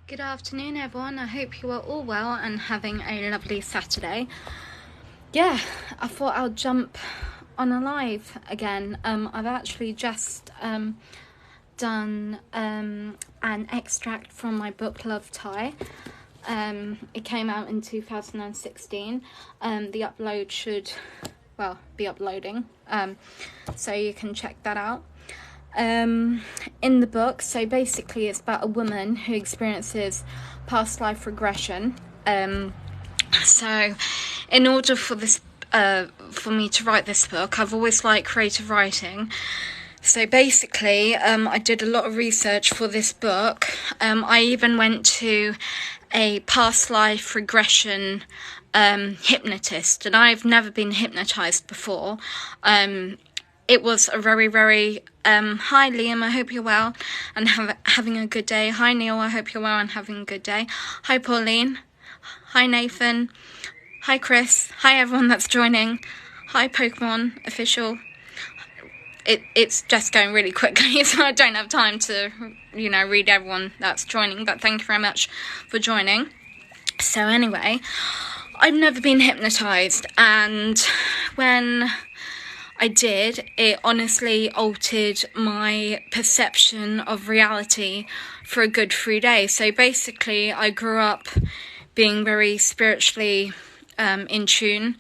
Good afternoon, everyone. I hope you are all well and having a lovely Saturday. Yeah, I thought I'll jump on a live again. I've actually just done an extract from my book Love Tie. It came out in 2016. The upload should, be uploading, so you can check that out. In the book, so basically it's about a woman who experiences past life regression. So in order for this for me to write this book, I've always liked creative writing. So basically I did a lot of research for this book. I even went to a past life regression hypnotist, and I've never been hypnotized before. It was a very, very, hi Liam, I hope you're well and having a good day. Hi Neil, I hope you're well and having a good day. Hi Pauline. Hi Nathan. Hi Chris. Hi everyone that's joining. Hi Pokemon Official. It's just going really quickly, so I don't have time to, read everyone that's joining, but thank you very much for joining. So anyway, I've never been hypnotized, and when I did, it honestly altered my perception of reality for a good 3 days. So basically, I grew up being very spiritually in tune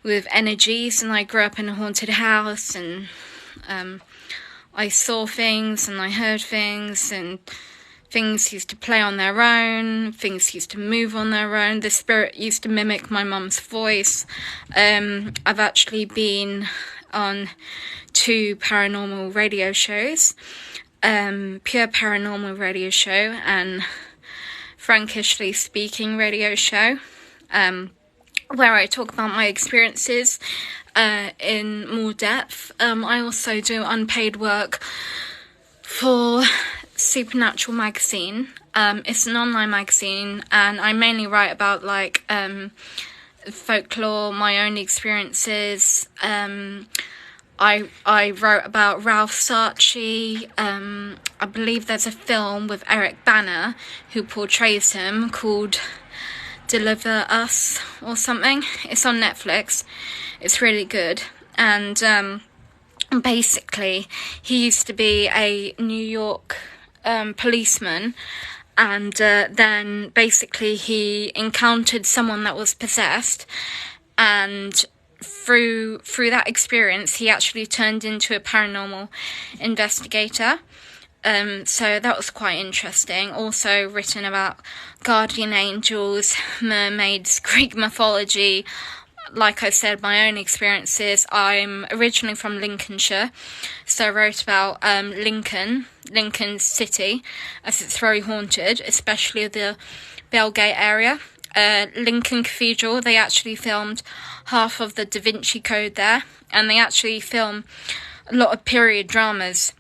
with energies, and I grew up in a haunted house, and I saw things and I heard things, and things used to play on their own, things used to move on their own. The spirit used to mimic my mum's voice. I've actually been on 2 paranormal radio shows, Pure Paranormal Radio Show and Frankishly Speaking Radio Show, where I talk about my experiences in more depth. I also do unpaid work for Supernatural magazine. It's an online magazine, and I mainly write about folklore, my own experiences. I wrote about Ralph Sarchi. I believe there's a film with Eric Bana who portrays him called Deliver Us or something. It's on Netflix. It's really good. And basically he used to be a New York policeman, and then basically he encountered someone that was possessed, and through that experience he actually turned into a paranormal investigator. So that was quite interesting. Also written about guardian angels, mermaids, Greek mythology. Like I said, my own experiences. I'm originally from Lincolnshire, so I wrote about Lincoln City, as it's very haunted, especially the Belgate area. Lincoln Cathedral, they actually filmed half of the Da Vinci Code there, and they actually film a lot of period dramas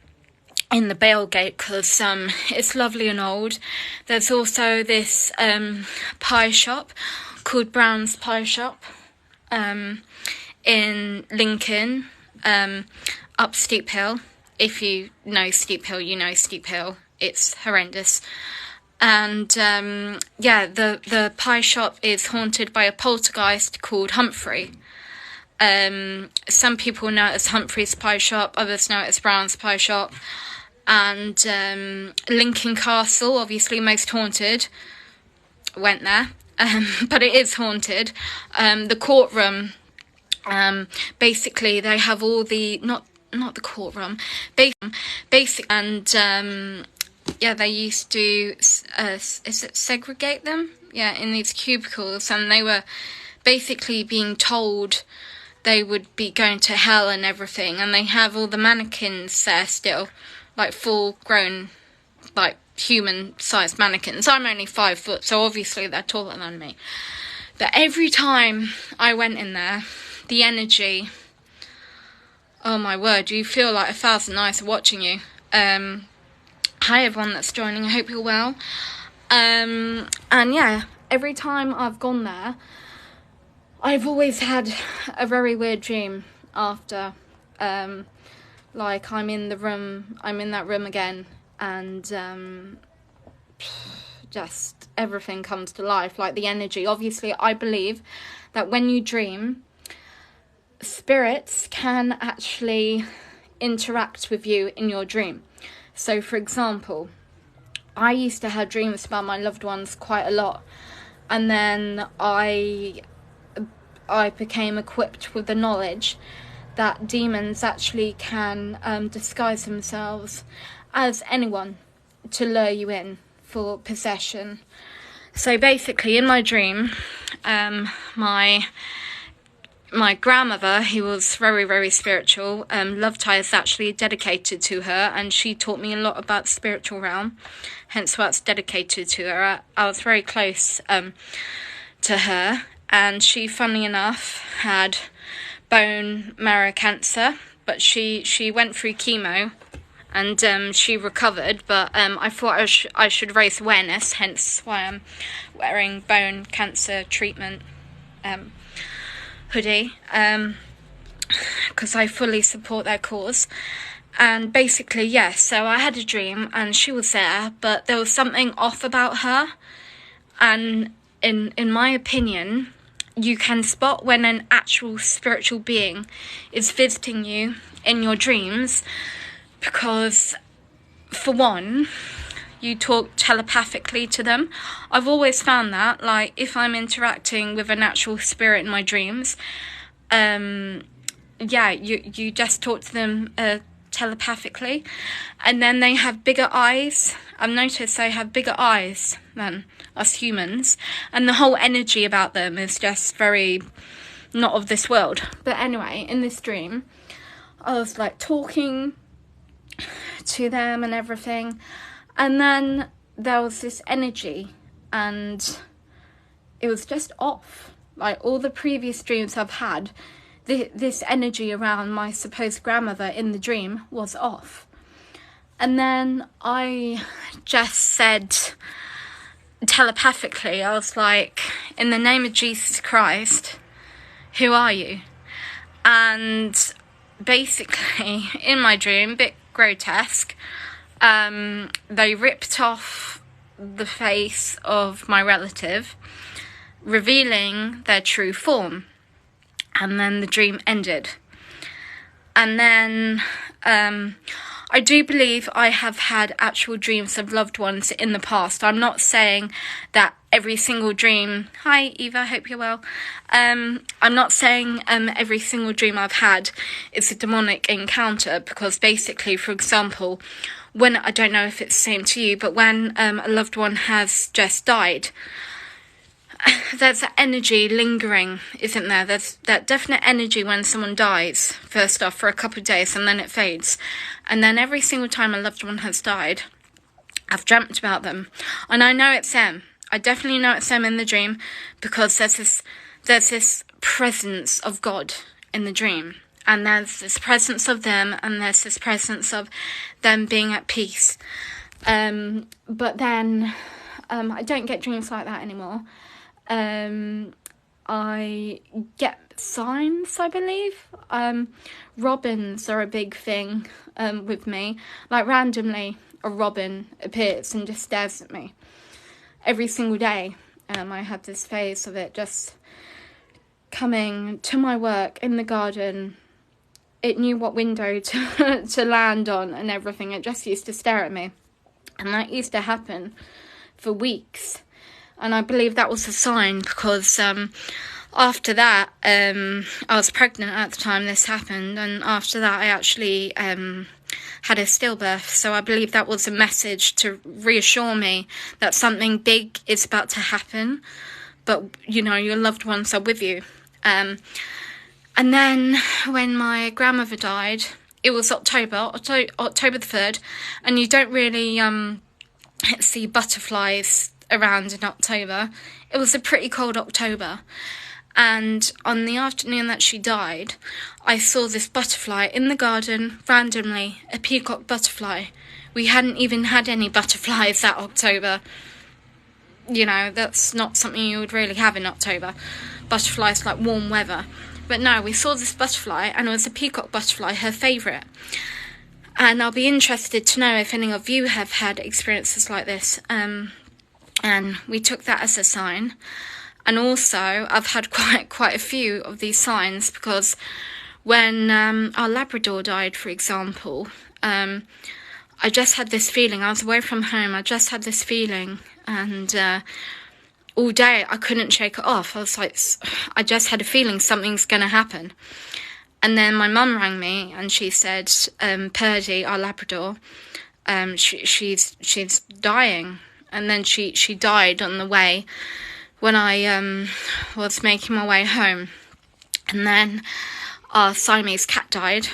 in the Belgate because it's lovely and old. There's also this pie shop called Brown's Pie Shop in Lincoln, up Steep Hill. If you know Steep Hill, you know Steep Hill. It's horrendous. And the pie shop is haunted by a poltergeist called Humphrey. Some people know it as Humphrey's Pie Shop, others know it as Brown's Pie Shop. And Lincoln Castle, obviously most haunted, went there. But it is haunted. The courtroom, basically they have all the, not the courtroom, basic, and they used to, segregate them? Yeah, in these cubicles, and they were basically being told they would be going to hell and everything, and they have all the mannequins there still, like full grown, like human-sized mannequins. I'm only 5 foot, so obviously they're taller than me. But every time I went in there, the energy, oh my word, you feel like 1,000 eyes are watching you. Hi everyone that's joining, I hope you're well. And yeah, every time I've gone there, I've always had a very weird dream after. Like I'm in that room again, and just everything comes to life, like the energy. Obviously, I believe that when you dream, spirits can actually interact with you in your dream. So, for example, I used to have dreams about my loved ones quite a lot, and then I became equipped with the knowledge that demons actually can disguise themselves as anyone to lure you in for possession. So basically, in my dream, my grandmother, who was very, very spiritual, Love Tie is actually dedicated to her, and she taught me a lot about the spiritual realm, hence why it's dedicated to her. I was very close to her, and she, funnily enough, had bone marrow cancer, but she went through chemo, and she recovered, but I thought I should raise awareness, hence why I'm wearing bone cancer treatment hoodie, because I fully support their cause. And basically, yes, so I had a dream and she was there, but there was something off about her, and in my opinion, you can spot when an actual spiritual being is visiting you in your dreams, because for one, you talk telepathically to them. I've always found that, like, if I'm interacting with an actual spirit in my dreams, you just talk to them telepathically, and then they have bigger eyes. I've noticed they have bigger eyes than us humans, and the whole energy about them is just very not of this world. But anyway, in this dream, I was like talking to them and everything, and then there was this energy, and it was just off. Like all the previous dreams I've had, this energy around my supposed grandmother in the dream was off. And then I just said telepathically, I was like, in the name of Jesus Christ, who are you? And basically, in my dream, a bit grotesque, they ripped off the face of my relative, revealing their true form. And then the dream ended. And then I do believe I have had actual dreams of loved ones in the past. I'm not saying that every single dream... Hi, Eva, hope you're well. I'm not saying every single dream I've had is a demonic encounter, because basically, for example, when, I don't know if it's the same to you, but when a loved one has just died, there's that energy lingering, isn't there? There's that definite energy when someone dies, first off, for a couple of days, and then it fades. And then every single time a loved one has died, I've dreamt about them. And I know it's them. I definitely know it's them in the dream, because there's this presence of God in the dream. And there's this presence of them, and there's this presence of them being at peace. But then I don't get dreams like that anymore. I get signs, I believe. Robins are a big thing with me. Like, randomly, a robin appears and just stares at me every single day. I have this phase of it just coming to my work in the garden. It knew what window to land on and everything. It just used to stare at me. And that used to happen for weeks. And I believe that was a sign, because after that, I was pregnant at the time this happened, and after that I actually had a stillbirth. So I believe that was a message to reassure me that something big is about to happen, but, you know, your loved ones are with you. And then when my grandmother died, it was October the 3rd, and you don't really see butterflies around in October. It was a pretty cold October, and on the afternoon that she died, I saw this butterfly in the garden randomly, a peacock butterfly. We hadn't even had any butterflies that October. You know, that's not something you would really have in October. Butterflies like warm weather. But no, we saw this butterfly, and it was a peacock butterfly, her favourite. And I'll be interested to know if any of you have had experiences like this. and we took that as a sign. And also, I've had quite a few of these signs, because when our Labrador died, for example, I just had this feeling. I was away from home. I just had this feeling, and all day I couldn't shake it off. I was like, I just had a feeling something's going to happen. And then my mum rang me, and she said, Purdy, our Labrador, she's dying. And then she died on the way when I was making my way home. And then our Siamese cat died,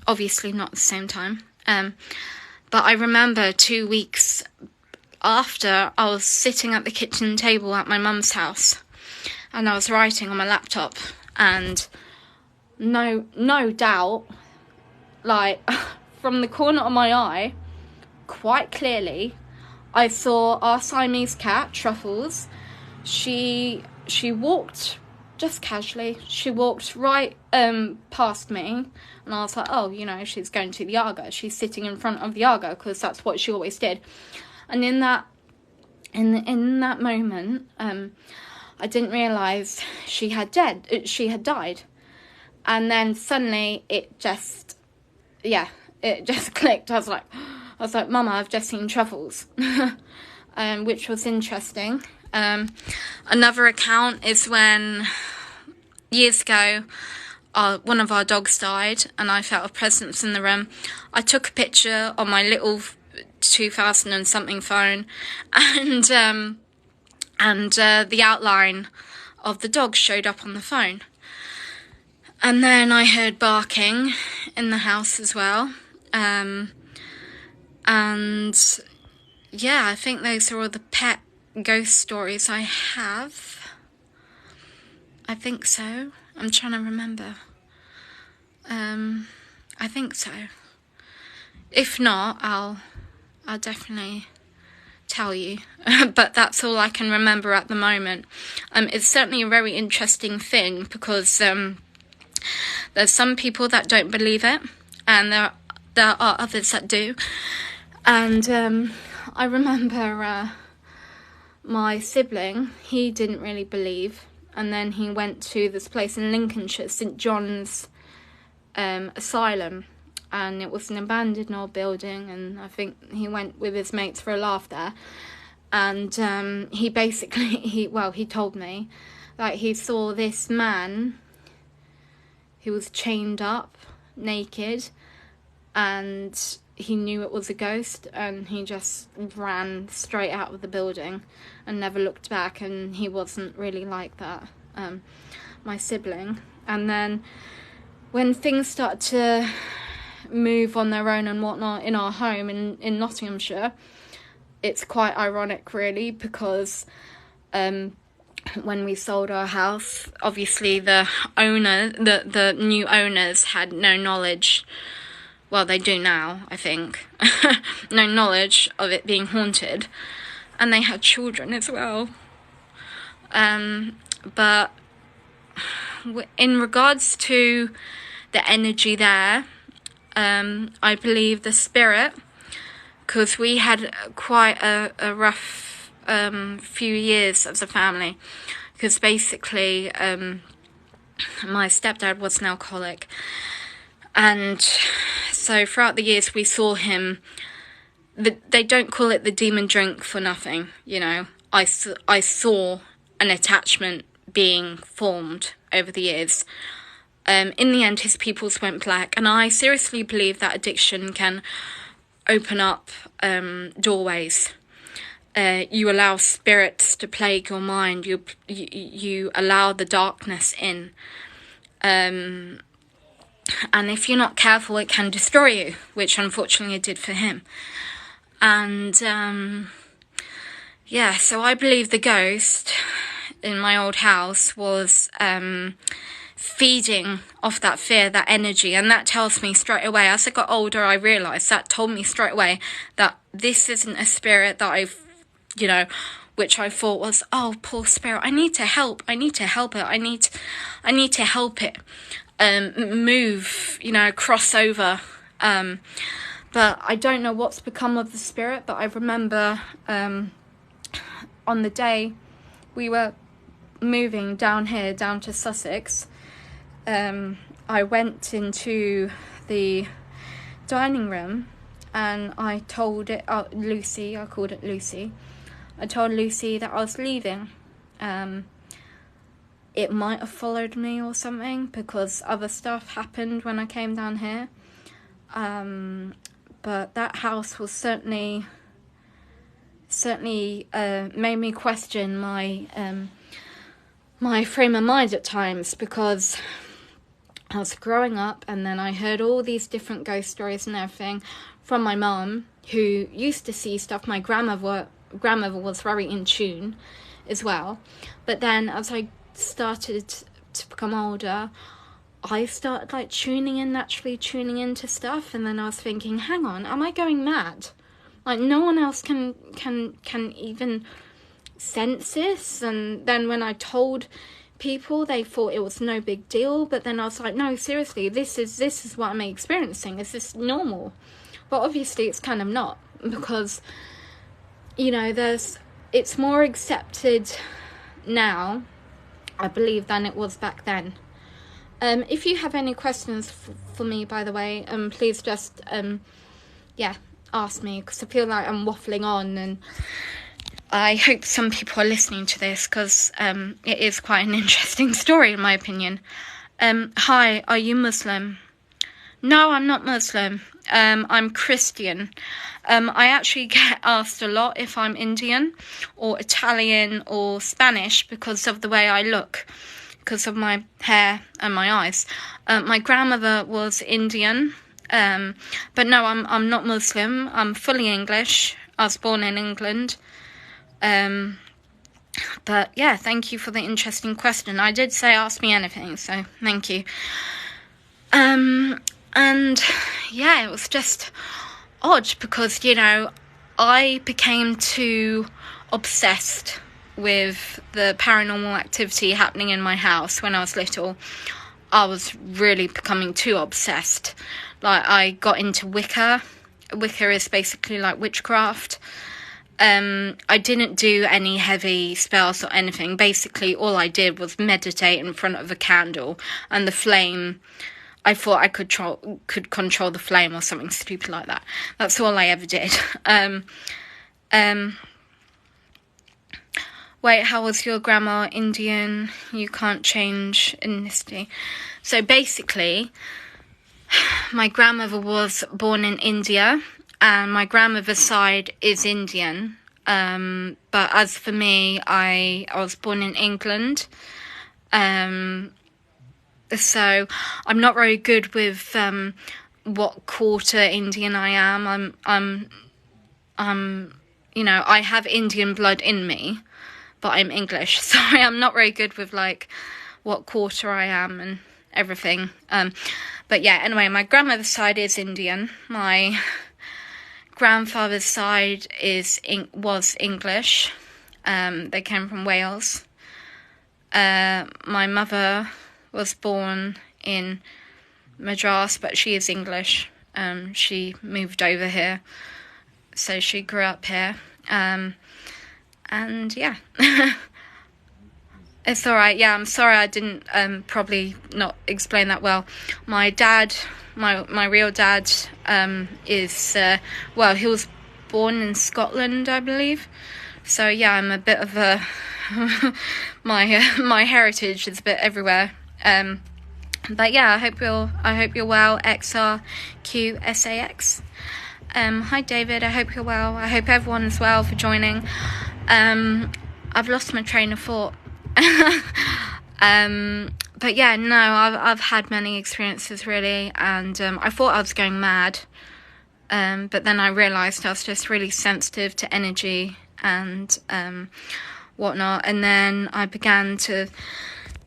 obviously not at the same time. But I remember 2 weeks after, I was sitting at the kitchen table at my mum's house, and I was writing on my laptop, and no doubt, like, from the corner of my eye, quite clearly, I saw our Siamese cat, Truffles. She walked just casually. She walked right past me, and I was like, oh, you know, she's going to the Argo. She's sitting in front of the Argo, because that's what she always did. And in that moment, I didn't realise she had died. And then suddenly it just clicked. I was like, Mama, I've just seen Truffles, which was interesting. Another account is when, years ago, one of our dogs died, and I felt a presence in the room. I took a picture on my little 2000 and something phone, and the outline of the dog showed up on the phone. And then I heard barking in the house as well. And yeah, I think those are all the pet ghost stories I have. I think so. I'm trying to remember. I think so. If not, I'll definitely tell you. But that's all I can remember at the moment. It's certainly a very interesting thing, because there's some people that don't believe it, and there are others that do. And I remember my sibling, he didn't really believe, and then he went to this place in Lincolnshire, St John's Asylum, and it was an abandoned old building, and I think he went with his mates for a laugh there. And he basically, he told me that he saw this man who was chained up, naked, and he knew it was a ghost, and he just ran straight out of the building and never looked back. And he wasn't really like that, my sibling. And then when things started to move on their own and whatnot in our home in Nottinghamshire, it's quite ironic, really, because when we sold our house, obviously the new owners had no knowledge. Well, they do now, I think. No knowledge of it being haunted. And they had children as well. But in regards to the energy there, I believe the spirit, because we had quite a rough few years as a family. Because basically, my stepdad was an alcoholic. And so throughout the years we saw him, they don't call it the demon drink for nothing, you know. I saw an attachment being formed over the years. In the end, his pupils went black, and I seriously believe that addiction can open up doorways. You allow spirits to plague your mind. You allow the darkness in. And if you're not careful, it can destroy you, which unfortunately it did for him. And yeah, so I believe the ghost in my old house was feeding off that fear, that energy. And that tells me straight away, as I got older, I realised that told me straight away that this isn't a spirit that I've, you know, which I thought was, oh, poor spirit, I need to help it, I need to help it move, you know, cross over. But I don't know what's become of the spirit, but I remember on the day we were moving down here, down to Sussex, I went into the dining room and I told Lucy, I called it Lucy, I told Lucy that I was leaving. It might have followed me or something, because other stuff happened when I came down here. But that house was certainly made me question my frame of mind at times, because I was growing up and then I heard all these different ghost stories and everything from my mum, who used to see stuff. My grandmother was very in tune as well. But then as I started to become older, I started like naturally tuning into stuff, and then I was thinking, hang on, am I going mad? Like, no one else can even sense this. And then when I told people, they thought it was no big deal, but then I was like, no, seriously, this is what I'm experiencing. Is this normal? But obviously it's kind of not, because, you know, it's more accepted now, I believe, than it was back then. If you have any questions for me, by the way, please just ask me, because I feel like I'm waffling on, and I hope some people are listening to this, because it is quite an interesting story in my opinion. Hi, are you Muslim? No, I'm not Muslim. I'm Christian. I actually get asked a lot if I'm Indian or Italian or Spanish because of the way I look, because of my hair and my eyes. My grandmother was Indian, but no, I'm not Muslim. I'm fully English. I was born in England. But yeah, thank you for the interesting question. I did say ask me anything, so thank you. And yeah, it was just odd, because, you know, I became too obsessed with the paranormal activity happening in my house when I was little. I was really becoming too obsessed. Like, I got into Wicca. Wicca is basically like witchcraft. I didn't do any heavy spells or anything. Basically, all I did was meditate in front of a candle, and the flame, I thought I could control the flame or something stupid like that. That's all I ever did. Wait, how was your grandma Indian? You can't change ethnicity. So basically, my grandmother was born in India, and my grandmother's side is Indian. But as for me, I was born in England. So I'm not very good with what quarter Indian I am. I'm you know, I have Indian blood in me, but I'm English. Sorry, I'm not very good with like what quarter I am and everything. But yeah, anyway, my grandmother's side is Indian. My grandfather's side was English. They came from Wales. My mother was born in Madras, but she is English. She moved over here, so she grew up here. And yeah. It's alright. Yeah, I'm sorry I didn't probably not explain that well. My dad, my real dad, is well, he was born in Scotland, I believe. So yeah, I'm a bit of a my heritage is a bit everywhere. But yeah, I hope you're well. XRQSAX. Hi David, I hope you're well. I hope everyone's well for joining. I've lost my train of thought. But yeah, no, I've had many experiences really, and I thought I was going mad, but then I realised I was just really sensitive to energy and whatnot, and then I began to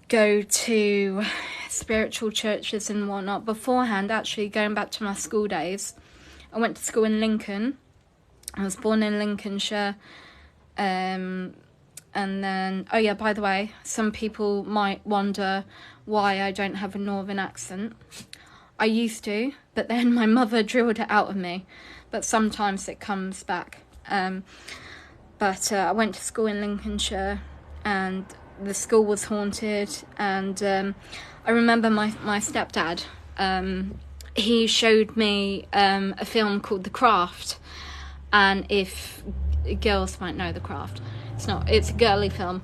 go to spiritual churches and whatnot. Beforehand, actually, going back to my school days, I went to school in Lincoln. I was born in Lincolnshire. And then, oh yeah, by the way, some people might wonder why I don't have a northern accent. I used to, but then my mother drilled it out of me. But sometimes it comes back. But I went to school in Lincolnshire, and the school was haunted. And I remember my stepdad, he showed me a film called The Craft. And if girls might know The Craft, it's a girly film.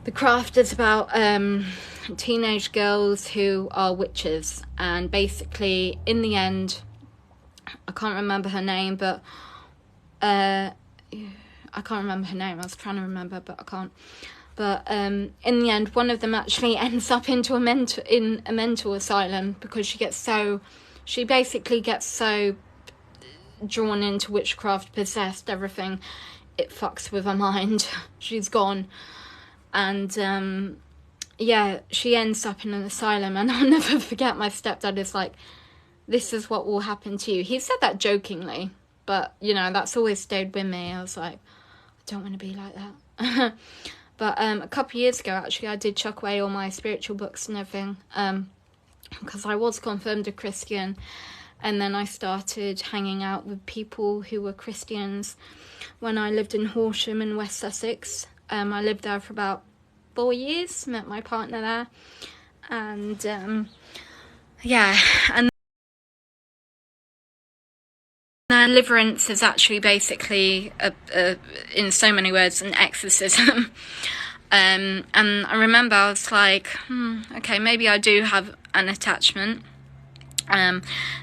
The Craft is about teenage girls who are witches, and basically in the end, I can't remember her name, but I can't remember her name. I was trying to remember, but I can't. But in the end, one of them actually ends up in a mental asylum, because she basically gets so drawn into witchcraft, possessed, everything, it fucks with her mind. She's gone. And yeah, she ends up in an asylum, and I'll never forget, my stepdad is like, this is what will happen to you. He said that jokingly, but you know, that's always stayed with me. I was like, I don't want to be like that. But a couple of years ago, actually, I did chuck away all my spiritual books and everything, because I was confirmed a Christian, and then I started hanging out with people who were Christians when I lived in Horsham in West Sussex. I lived there for about 4 years, met my partner there, and yeah, and deliverance is actually basically, in so many words, an exorcism. And I remember I was like, okay, maybe I do have an attachment.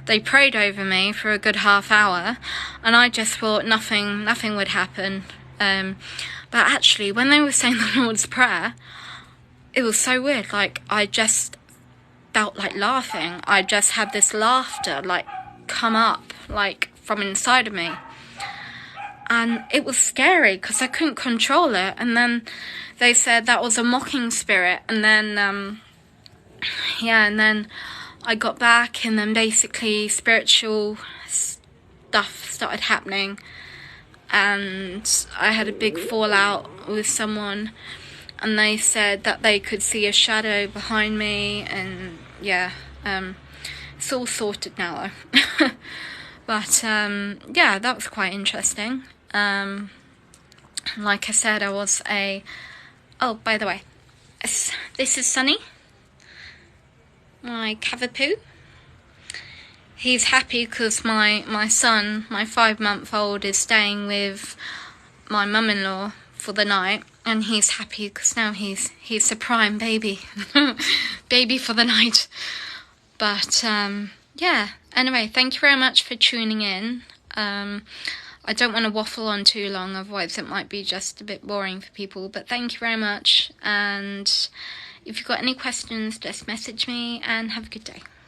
They prayed over me for a good half hour, and I just thought nothing would happen. But actually, when they were saying the Lord's Prayer, it was so weird. Like, I just felt like laughing. I just had this laughter, like, come up, like, from inside of me. And it was scary, because I couldn't control it. And then they said that was a mocking spirit. And then, yeah, and then I got back, and then basically spiritual stuff started happening. And I had a big fallout with someone, and they said that they could see a shadow behind me, and yeah, it's all sorted now though. But yeah, that was quite interesting. Like I said, I was oh, by the way, this is Sunny, my cavapoo. He's happy because my son, my 5-month-old, is staying with my mum-in-law for the night, and he's happy because now he's a prime baby, baby for the night. But yeah, anyway, thank you very much for tuning in. I don't want to waffle on too long, otherwise it might be just a bit boring for people, but thank you very much, and if you've got any questions, just message me, and have a good day.